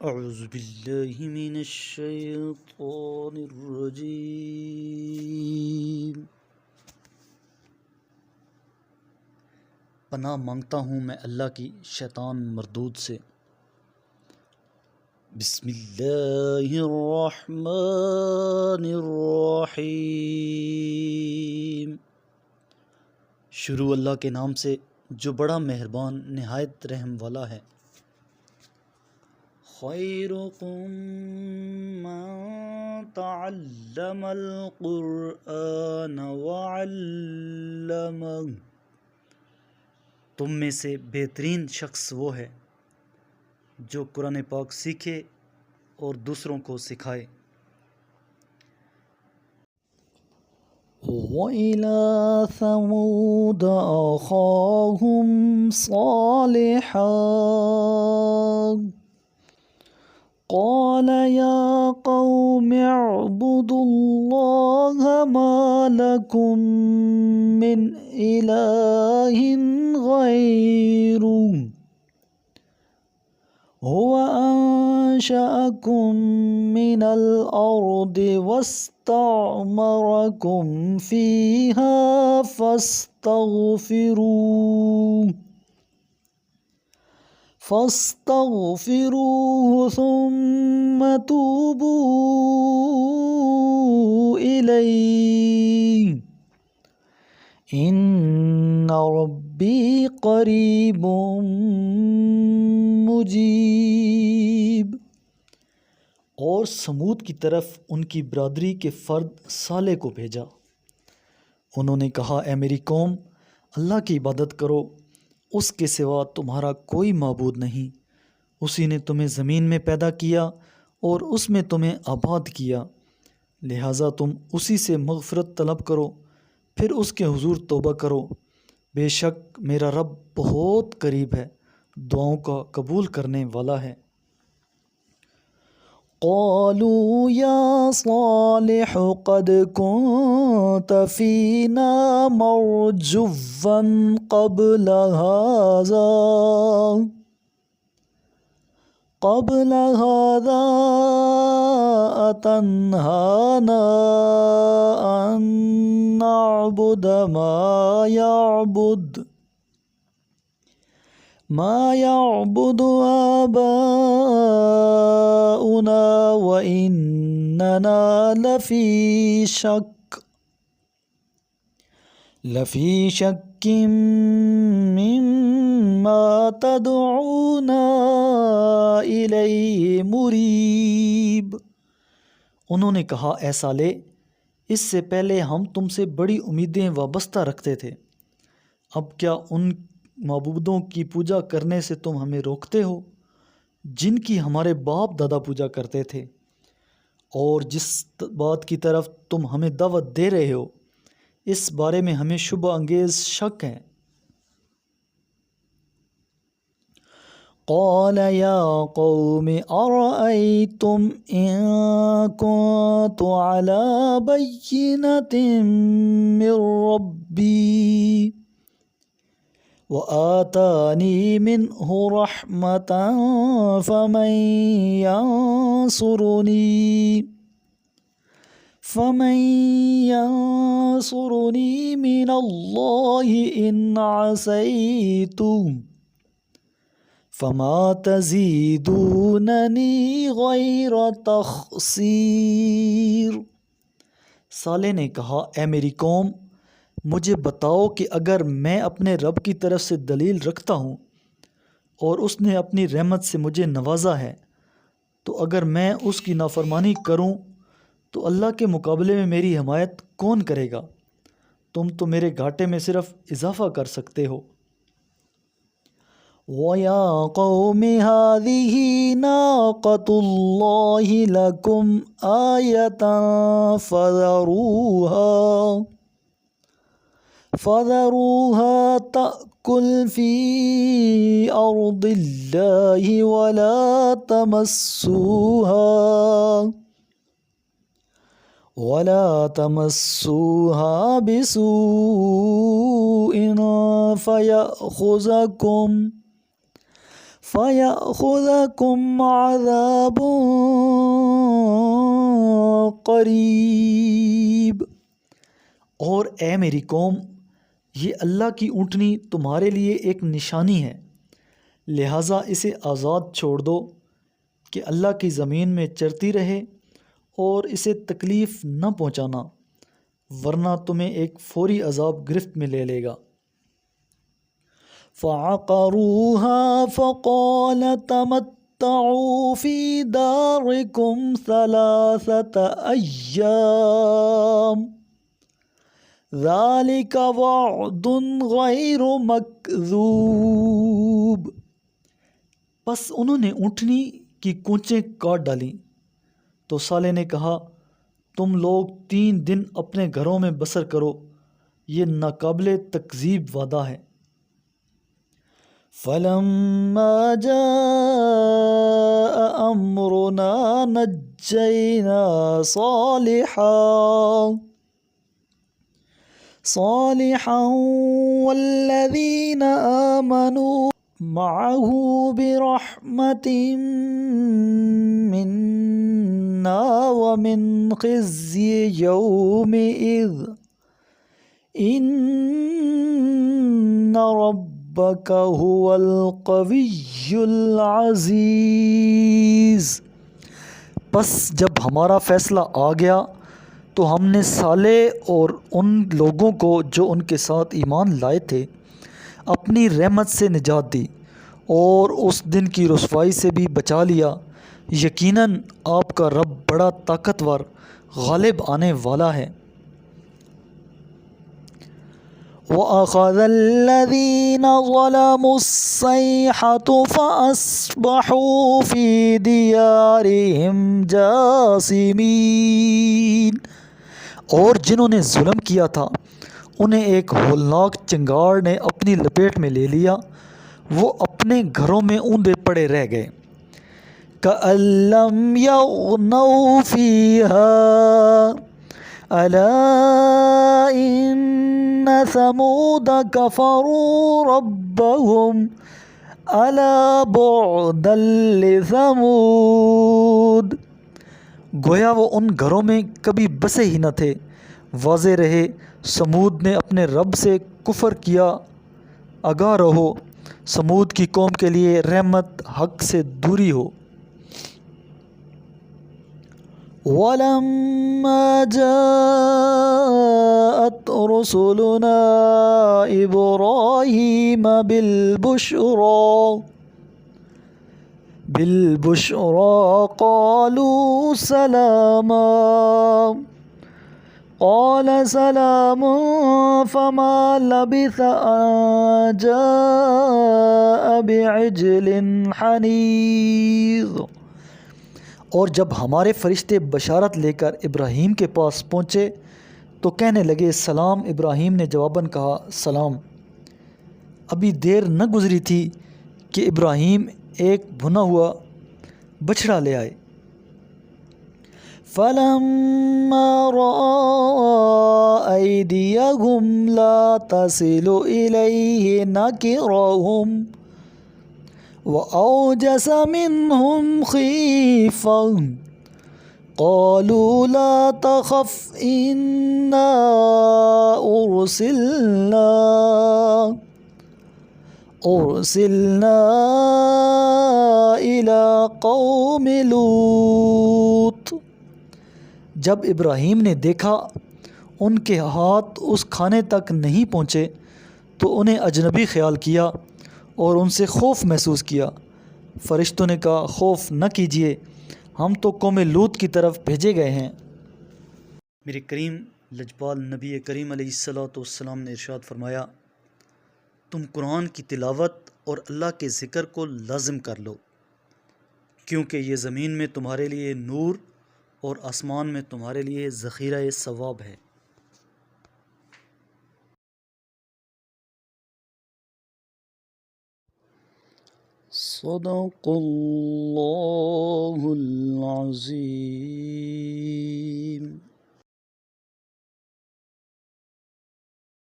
اعوذ باللہ من الشیطان الرجیم۔ پناہ مانگتا ہوں میں اللہ کی شیطان مردود سے۔ بسم اللہ الرحمن الرحیم۔ شروع اللہ کے نام سے جو بڑا مہربان نہایت رحم والا ہے۔ خیرکم من تعلم القرآن وعلمہ، تم میں سے بہترین شخص وہ ہے جو قرآن پاک سیکھے اور دوسروں کو سکھائے۔ وَإِلَى ثَمُودَ أَخَاهُمْ صَالِحًا قَالَ يَا قَوْمِ اعْبُدُوا اللَّهَ مَا لَكُمْ مِنْ إِلَٰهٍ غَيْرُهُ هُوَ أَنشَأَكُم مِّنَ الْأَرْضِ وَاسْتَعْمَرَكُمْ فِيهَا فاستغفروه ثم توبوا إليه إن ربي قریب مجیب۔ اور سمود کی طرف ان کی برادری کے فرد صالح کو بھیجا۔ انہوں نے کہا، اے میری قوم، اللہ کی عبادت کرو، اس کے سوا تمہارا کوئی معبود نہیں۔ اسی نے تمہیں زمین میں پیدا کیا اور اس میں تمہیں آباد کیا، لہٰذا تم اسی سے مغفرت طلب کرو، پھر اس کے حضور توبہ کرو، بے شک میرا رب بہت قریب ہے، دعاؤں کا قبول کرنے والا ہے۔ قالوا یا صالح قد كنت فینا مرجوا قبل هذا أتنهانا أن نعبد ما يعبد آباؤنا وإننا لفی شک مما تدعونا الیہ مریب۔ انہوں نے کہا، اے صالح، اس سے پہلے ہم تم سے بڑی امیدیں وابستہ رکھتے تھے، اب کیا ان معبودوں کی پوجا کرنے سے تم ہمیں روکتے ہو جن کی ہمارے باپ دادا پوجا کرتے تھے، اور جس بات کی طرف تم ہمیں دعوت دے رہے ہو اس بارے میں ہمیں شبہ انگیز شک ہے۔ قال یا قوم ارأیتم ان كنت على بینۃ من ربی وآتانی منہ رحمۃ فمن ينصرنی من اللہ ان عصیت فما تزیدوننی غیر تخسیر۔ صالح نے کہا، اے میری قوم، مجھے بتاؤ کہ اگر میں اپنے رب کی طرف سے دلیل رکھتا ہوں اور اس نے اپنی رحمت سے مجھے نوازا ہے، تو اگر میں اس کی نافرمانی کروں تو اللہ کے مقابلے میں میری حمایت کون کرے گا؟ تم تو میرے گھاٹے میں صرف اضافہ کر سکتے ہو۔ وَيَا قَوْمِ هَٰذِهِ نَاقَةُ اللَّهِ لَكُمْ آیَةً فَذَرُوهَا تَأْكُلْ فِي أَرْضِ اللَّهِ وَلَا تَمَسُّوهَا بِسُوءٍ فَيَأْخُذَكُمْ عَذَابٌ قَرِيبٌ۔ اور اے میری قوم، یہ اللہ کی اونٹنی تمہارے لیے ایک نشانی ہے، لہٰذا اسے آزاد چھوڑ دو کہ اللہ کی زمین میں چرتی رہے، اور اسے تکلیف نہ پہنچانا، ورنہ تمہیں ایک فوری عذاب گرفت میں لے لے گا۔ فَعَقَرُوهَا فَقَالَ تَمَتَّعُوا فِي دَارِكُمْ 3 أَيَّامٍ ذَلِكَ وَعْدٌ غَيْرُ مَكْذُوبٍ۔ پس انہوں نے اونٹنی کی کونچیں کاٹ ڈالیں تو صالح نے کہا، تم لوگ 3 دن اپنے گھروں میں بسر کرو، یہ ناقابل تکذیب وعدہ ہے۔ فَلَمَّا جَاءَ أَمْرُنَا نَجَّيْنَا صَالِحًا وَالَّذِينَ آمَنُوا مَعَهُ بِرَحْمَةٍ مِنَّا وَمِنْ خِزْيِ يَوْمِئِذٍ إِنَّ رَبَّكَ هُوَ الْقَوِيُّ الْعَزِيزُ۔ پس جب ہمارا فیصلہ آ گیا تو ہم نے صالح اور ان لوگوں کو جو ان کے ساتھ ایمان لائے تھے اپنی رحمت سے نجات دی، اور اس دن کی رسوائی سے بھی بچا لیا۔ یقیناً آپ کا رب بڑا طاقتور، غالب آنے والا ہے۔ وَأَخَذَ الَّذِينَ ظَلَمُوا الصَّيْحَةُ فَأَصْبَحُوا فِي دِيَارِهِمْ جَاثِمِينَ۔ اور جنہوں نے ظلم کیا تھا انہیں ایک ہولناک چنگاڑ نے اپنی لپیٹ میں لے لیا، وہ اپنے گھروں میں اوندے پڑے رہ گئے۔ كَأَن لَّمْ يَغْنَوْا فِيهَا أَلَا إِنَّ ثَمُودَ كَفَرُوا رَبَّهُمْ أَلَا بُعْدًا لِّثَمُودَ۔ گویا وہ ان گھروں میں کبھی بسے ہی نہ تھے۔ واضح رہے سمود نے اپنے رب سے کفر کیا۔ آگاہ رہو، سمود کی قوم کے لیے رحمت حق سے دوری ہو۔ وَلَمَّا جَاءَتْ رُسُلُنَا إِبْرَاهِيمَ بِالْبُشْرَى قَالُوا سَلَامًا، قَالَ سَلَامٌ فَمَا لَبِثَ أَن جَاءَ بِعِجْلٍ حَنِيظٍ۔ اور جب ہمارے فرشتے بشارت لے کر ابراہیم کے پاس پہنچے تو کہنے لگے سلام۔ ابراہیم نے جواباً کہا سلام۔ ابھی دیر نہ گزری تھی کہ ابراہیم ایک بھنا ہوا بچھڑا لے آئے۔ فَلَمَّا رَأَىٰ أَيْدِيَهُمْ لَا تَصِلُ إِلَيْهِ نَكِرَهُمْ وَأَوْجَسَ مِنْهُمْ خِيفَةً قَالُوا لَا تَخَفْ إِنَّا أُرْسِلْنَا إِلَىٰ قَوْمِ لُوطٍ۔ جب ابراہیم نے دیکھا ان کے ہاتھ اس کھانے تک نہیں پہنچے تو انہیں اجنبی خیال کیا اور ان سے خوف محسوس کیا۔ فرشتوں نے کہا خوف نہ کیجیے، ہم تو قوم لوط کی طرف بھیجے گئے ہیں۔ میرے کریم لجپال نبی کریم علیہ الصلوۃ والسلام نے ارشاد فرمایا، تم قرآن کی تلاوت اور اللہ کے ذکر کو لازم کر لو، کیونکہ یہ زمین میں تمہارے لیے نور اور آسمان میں تمہارے لیے ذخیرہ ثواب ہے۔ صدق اللہ العظیم۔